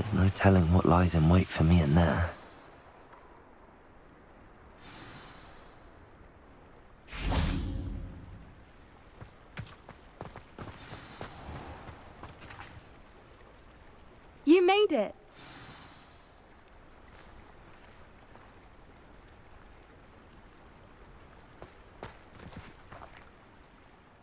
There's no telling what lies in wait for me in there. You made it!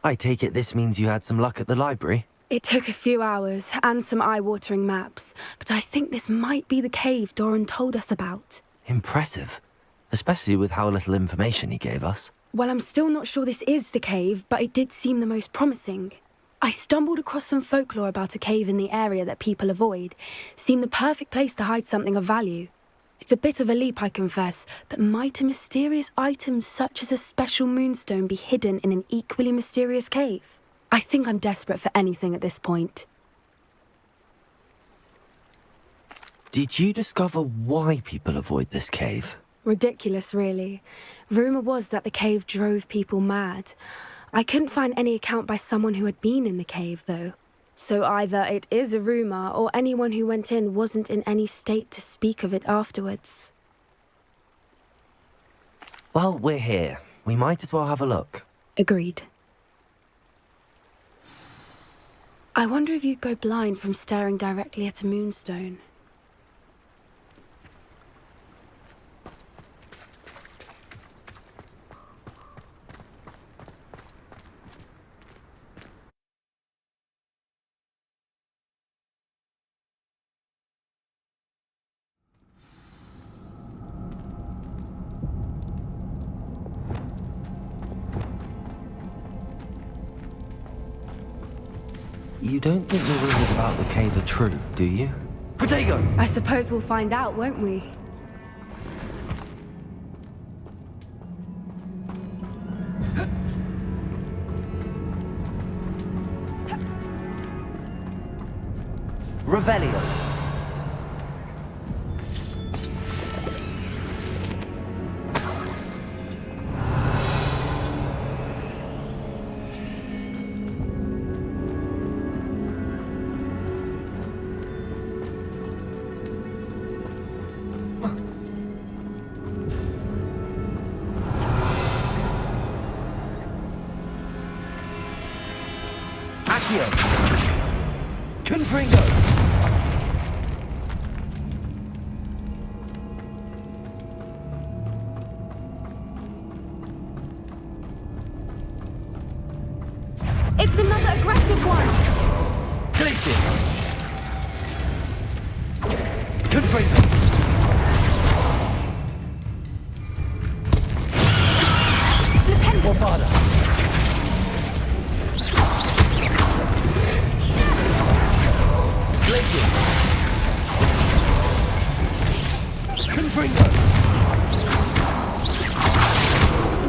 I take it this means you had some luck at the library? It took a few hours and some eye-watering maps, but I think this might be the cave Doran told us about. Impressive. Especially with how little information he gave us. Well, I'm still not sure this is the cave, but it did seem the most promising. I stumbled across some folklore about a cave in the area that people avoid. Seemed the perfect place to hide something of value. It's a bit of a leap, I confess, but might a mysterious item such as a special moonstone be hidden in an equally mysterious cave? I think I'm desperate for anything at this point. Did you discover why people avoid this cave? Ridiculous, really. Rumour was that the cave drove people mad. I couldn't find any account by someone who had been in the cave, though. So either it is a rumour, or anyone who went in wasn't in any state to speak of it afterwards. Well, we're here. We might as well have a look. Agreed. I wonder if you'd go blind from staring directly at a moonstone. You don't think the rumors about the cave are true, do you? Potato! I suppose we'll find out, won't we? Revelio! Confringo! It's another aggressive one! Glacius! Confringo! Warfada! Glacius! Confringo!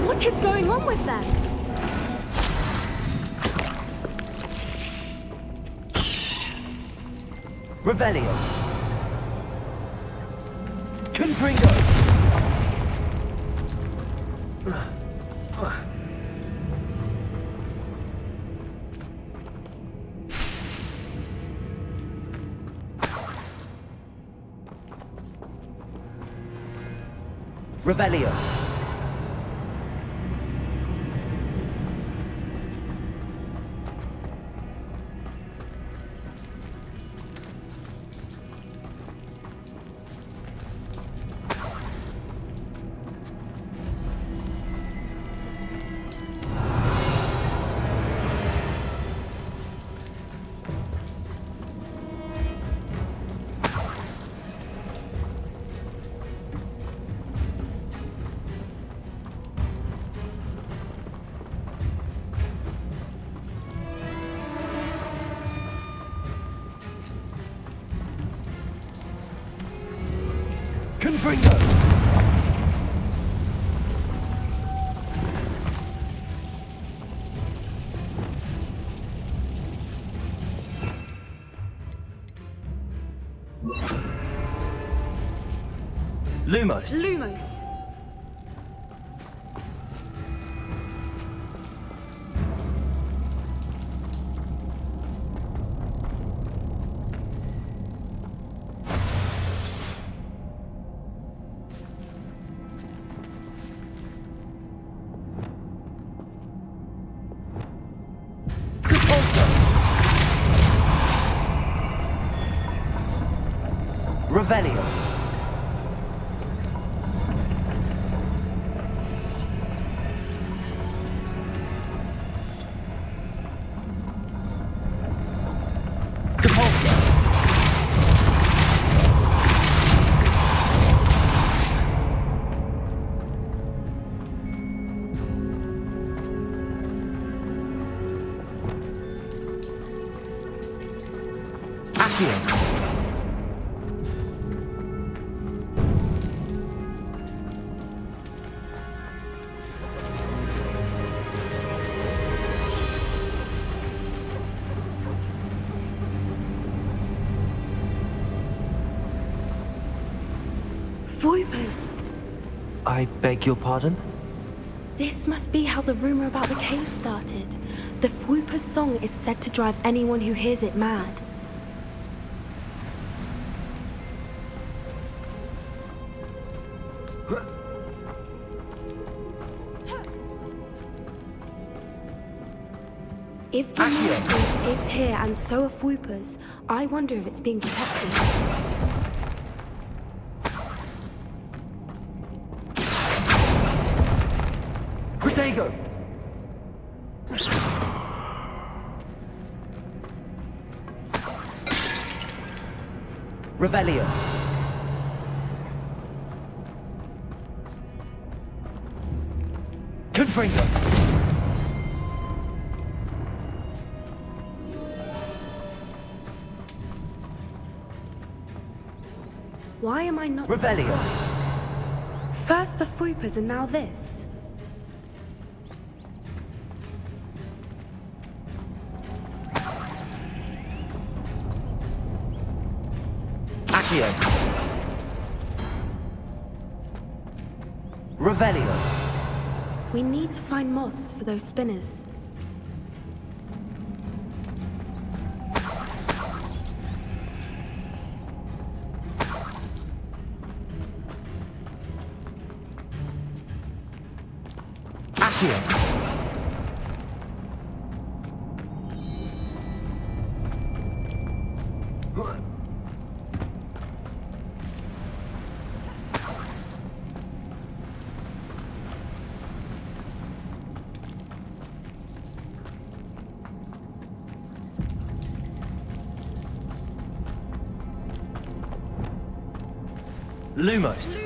What is going on with them? Revelio! Confringo! Revelio! Confringo! Lumos! Lumos! Revelio. Depulso. Accio. Voipers! I beg your pardon? This must be how the rumor about the cave started. The Voipers' song is said to drive anyone who hears it mad. If the monster is here and so are Voipers, I wonder if it's being protected. Protego! Revelio. Confringo. Why am I not Revelio. surprised? First the Voipers and now this. Accio. Revelio. We need to find moths for those spinners. Accio. Lumos.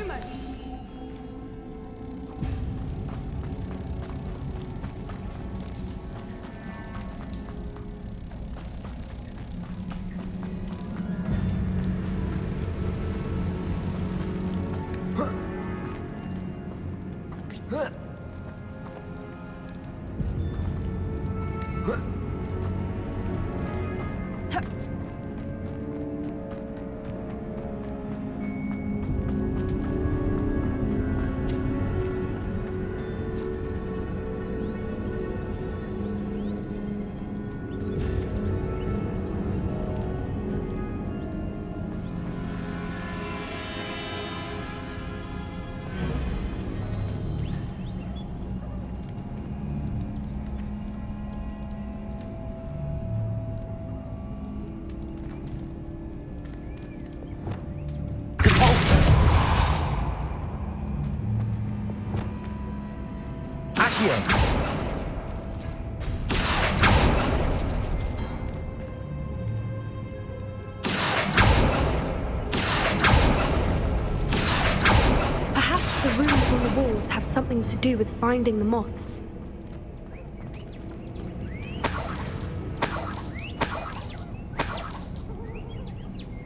Perhaps the runes on the walls have something to do with finding the moths.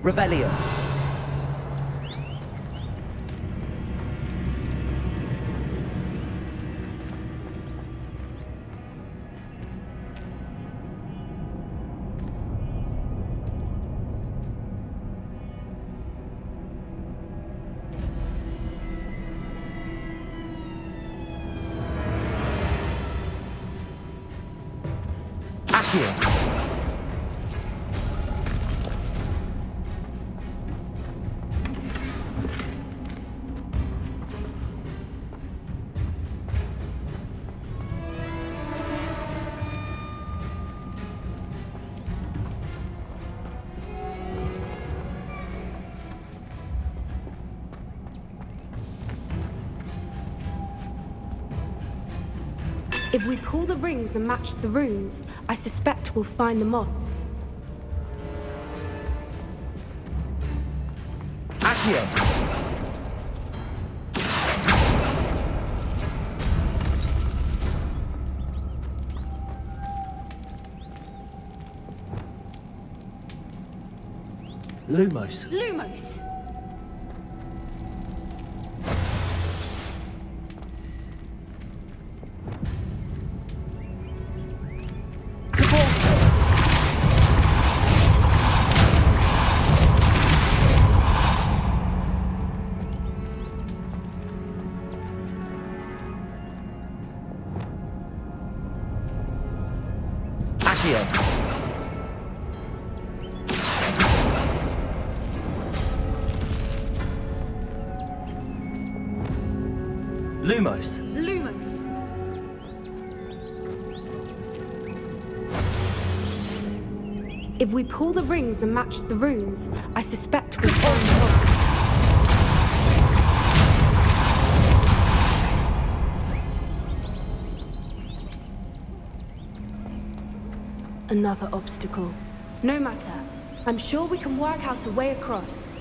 Revelio. Accio. If we pull the rings and match the runes, I suspect we'll find the moths. Accio! Lumos. Lumos! Lumos. Lumos! If we pull the rings and match the runes, I suspect we'll find the moths. Another obstacle. No matter. I'm sure we can work out a way across.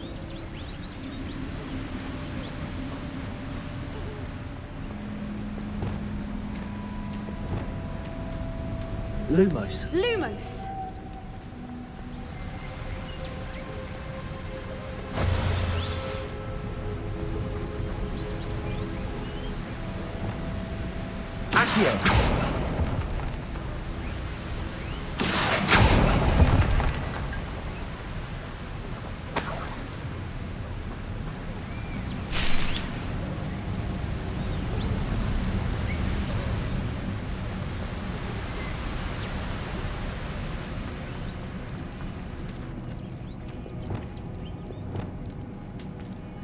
Lumos. Lumos! Accio!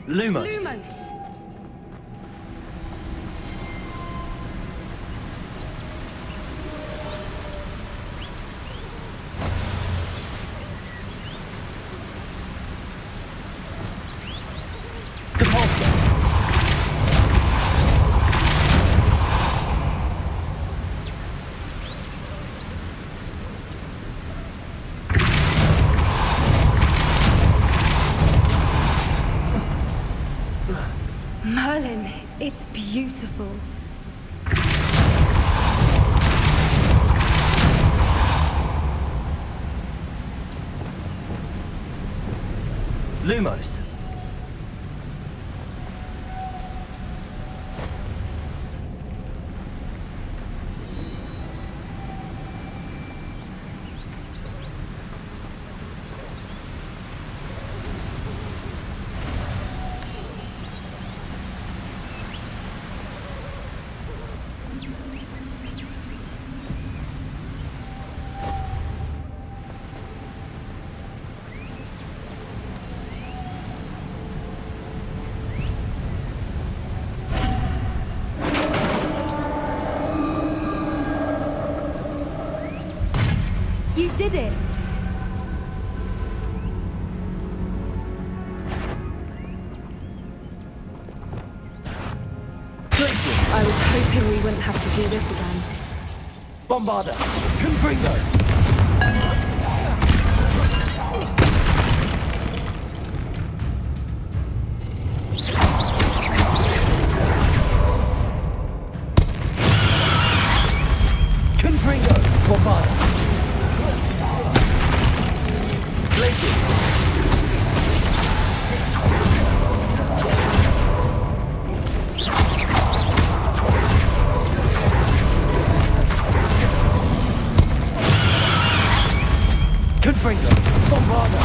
Lumos. Lumos! Merlin, it's beautiful. Lumos. You did it! I was hoping we wouldn't have to do this again. Bombarda. Confringo. Confringo. Bombarda. Glaciers. Confringo. Bombarda.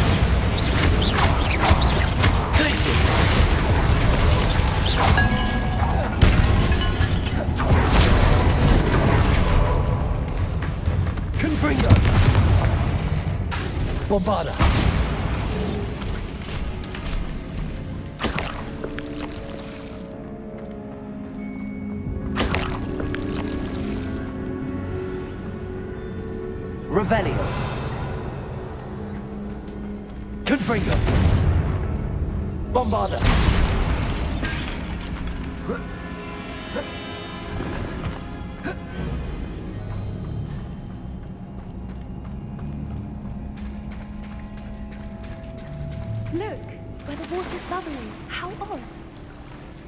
Glaciers. Confringo. Bombarda. Revelio. Confringo. Bombarda. Look, where the water's bubbling. How odd.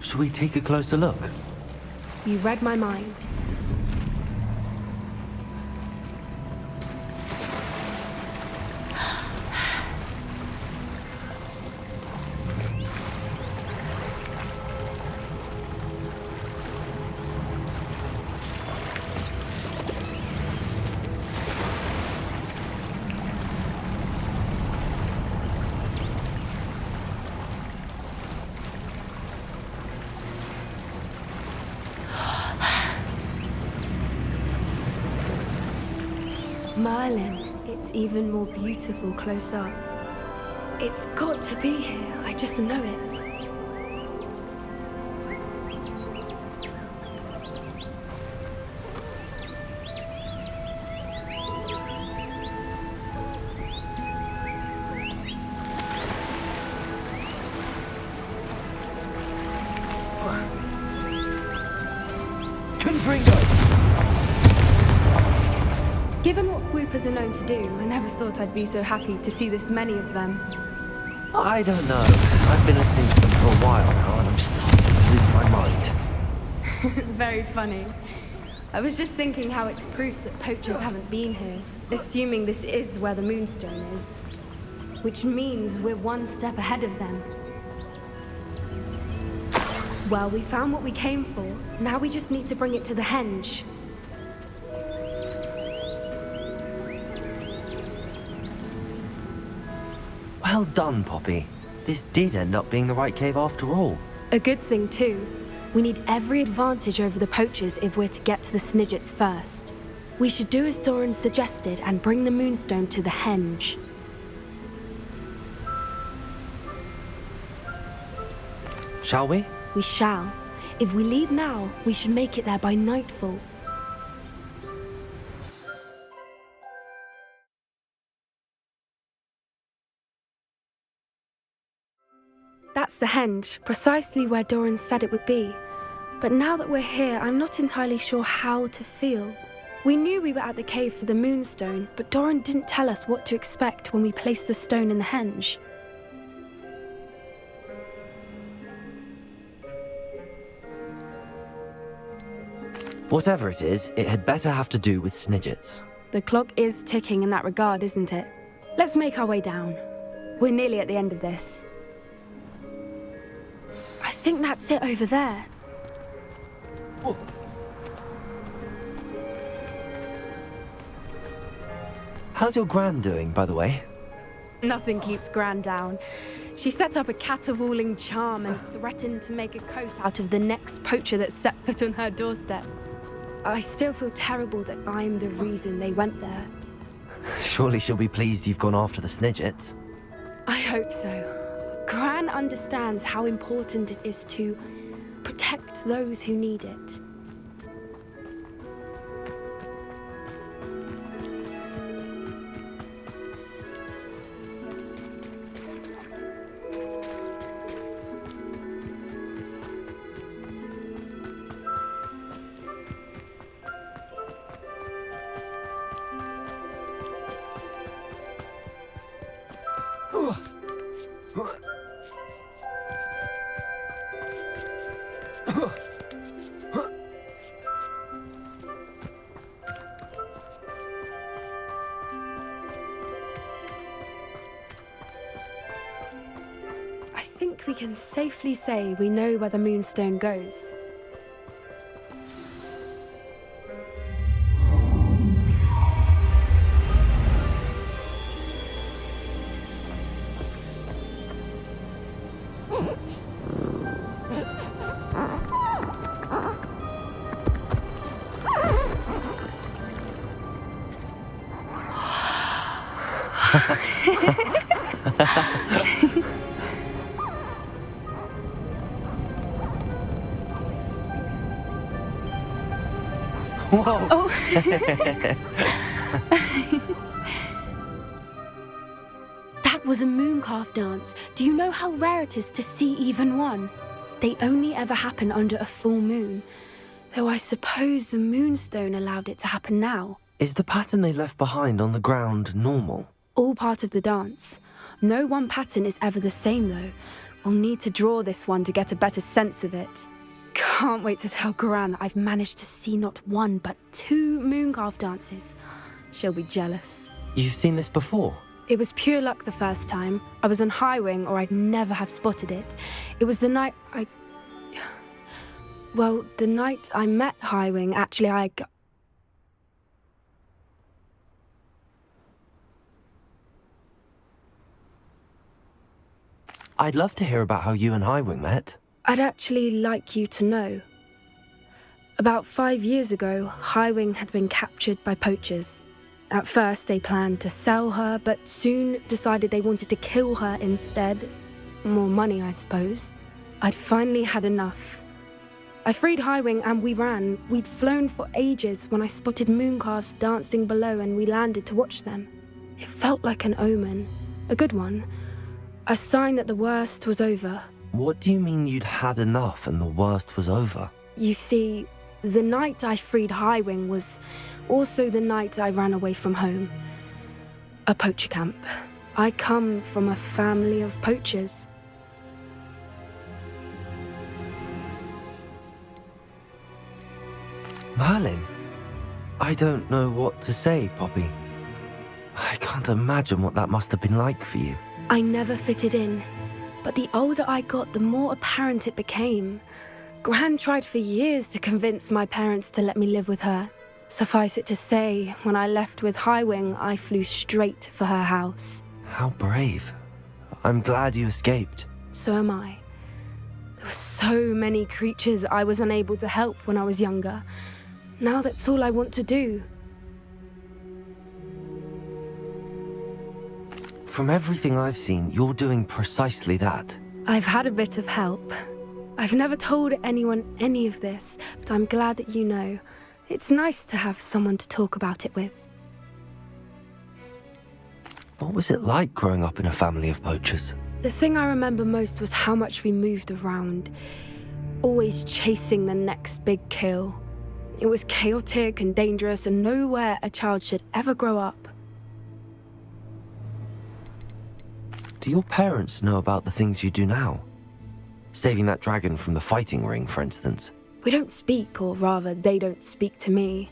Should we take a closer look? You read my mind. Merlin, it's even more beautiful close up. It's got to be here, I just know it. Given what Whoopers are known to do, I never thought I'd be so happy to see this many of them. I don't know. I've been listening to them for a while now, and I'm starting to lose my mind. Very funny. I was just thinking how it's proof that poachers haven't been here, assuming this is where the Moonstone is. Which means we're one step ahead of them. Well, we found what we came for. Now we just need to bring it to the henge. Well done, Poppy. This did end up being the right cave after all. A good thing, too. We need every advantage over the poachers if we're to get to the Snidgets first. We should do as Doran suggested and bring the Moonstone to the henge. Shall we? We shall. If we leave now, we should make it there by nightfall. That's the henge, precisely where Doran said it would be. But now that we're here, I'm not entirely sure how to feel. We knew we were at the cave for the Moonstone, but Doran didn't tell us what to expect when we placed the stone in the henge. Whatever it is, it had better have to do with Snidgets. The clock is ticking in that regard, isn't it? Let's make our way down. We're nearly at the end of this. I think that's it over there. Whoa. How's your Gran doing, by the way? Nothing keeps Gran down. She set up a caterwauling charm and threatened to make a coat out of the next poacher that set foot on her doorstep. I still feel terrible that I'm the reason they went there. Surely she'll be pleased you've gone after the Snidgets. I hope so. Gran understands how important it is to protect those who need it. I think we can safely say we know where the Moonstone goes. Whoa! Oh! That was a mooncalf dance. Do you know how rare it is to see even one? They only ever happen under a full moon. Though I suppose the Moonstone allowed it to happen now. Is the pattern they left behind on the ground normal? all part of the dance. No one pattern is ever the same, though. We'll need to draw this one to get a better sense of it. Can't wait to tell Gran that I've managed to see not one, but 2 Mooncarve dances. She'll be jealous. You've seen this before? It was pure luck the first time. I was on Highwing, or I'd never have spotted it. It was the night Well, the night I met Highwing, actually, I'd love to hear about how you and Highwing met. I'd actually like you to know. About 5 years ago, Highwing had been captured by poachers. At first, they planned to sell her, but soon decided they wanted to kill her instead. More money, I suppose. I'd finally had enough. I freed Highwing and we ran. We'd flown for ages when I spotted Mooncarves dancing below and we landed to watch them. It felt like an omen. A good one. A sign that the worst was over. What do you mean you'd had enough and the worst was over? You see, the night I freed Highwing was also the night I ran away from home. A poacher camp. I come from a family of poachers. Merlin? I don't know what to say, Poppy. I can't imagine what that must have been like for you. I never fitted in, but the older I got, the more apparent it became. Gran tried for years to convince my parents to let me live with her. Suffice it to say, when I left with Highwing, I flew straight for her house. How brave. I'm glad you escaped. So am I. There were so many creatures I was unable to help when I was younger. Now that's all I want to do. From everything I've seen, you're doing precisely that. I've had a bit of help. I've never told anyone any of this, but I'm glad that you know. It's nice to have someone to talk about it with. What was it like growing up in a family of poachers? The thing I remember most was how much we moved around, always chasing the next big kill. It was chaotic and dangerous and nowhere a child should ever grow up. Do your parents know about the things you do now? Saving that dragon from the fighting ring, for instance. We don't speak, or rather, they don't speak to me.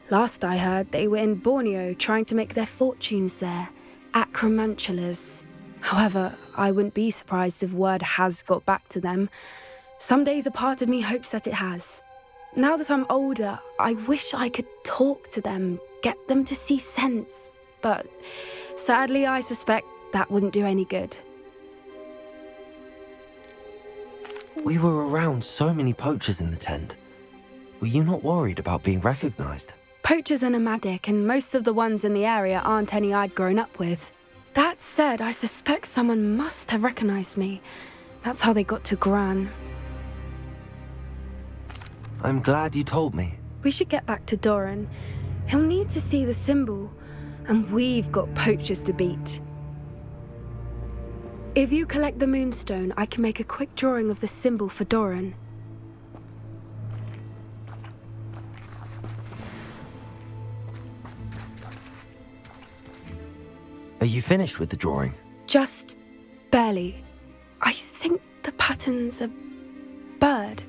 Last I heard, they were in Borneo trying to make their fortunes there, acromantulas. However, I wouldn't be surprised if word has got back to them. Some days a part of me hopes that it has. Now that I'm older, I wish I could talk to them, get them to see sense. But sadly, I suspect that wouldn't do any good. We were around so many poachers in the tent. Were you not worried about being recognized? Poachers are nomadic, and most of the ones in the area aren't any I'd grown up with. That said, I suspect someone must have recognized me. That's how they got to Gran. I'm glad you told me. We should get back to Doran. He'll need to see the symbol, and we've got poachers to beat. If you collect the moonstone, I can make a quick drawing of the symbol for Doran. Are you finished with the drawing? Just barely. I think the pattern's a bird.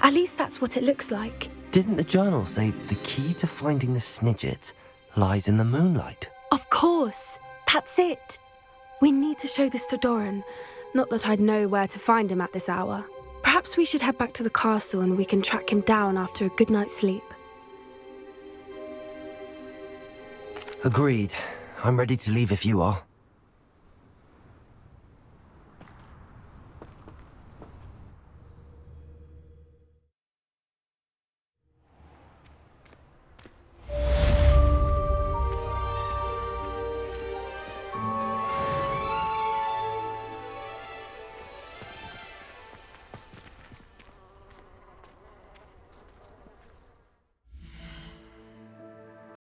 At least that's what it looks like. Didn't the journal say the key to finding the Snidget lies in the moonlight? Of course. That's it. We need to show this to Doran. Not that I'd know where to find him at this hour. Perhaps we should head back to the castle and we can track him down after a good night's sleep. Agreed. I'm ready to leave if you are.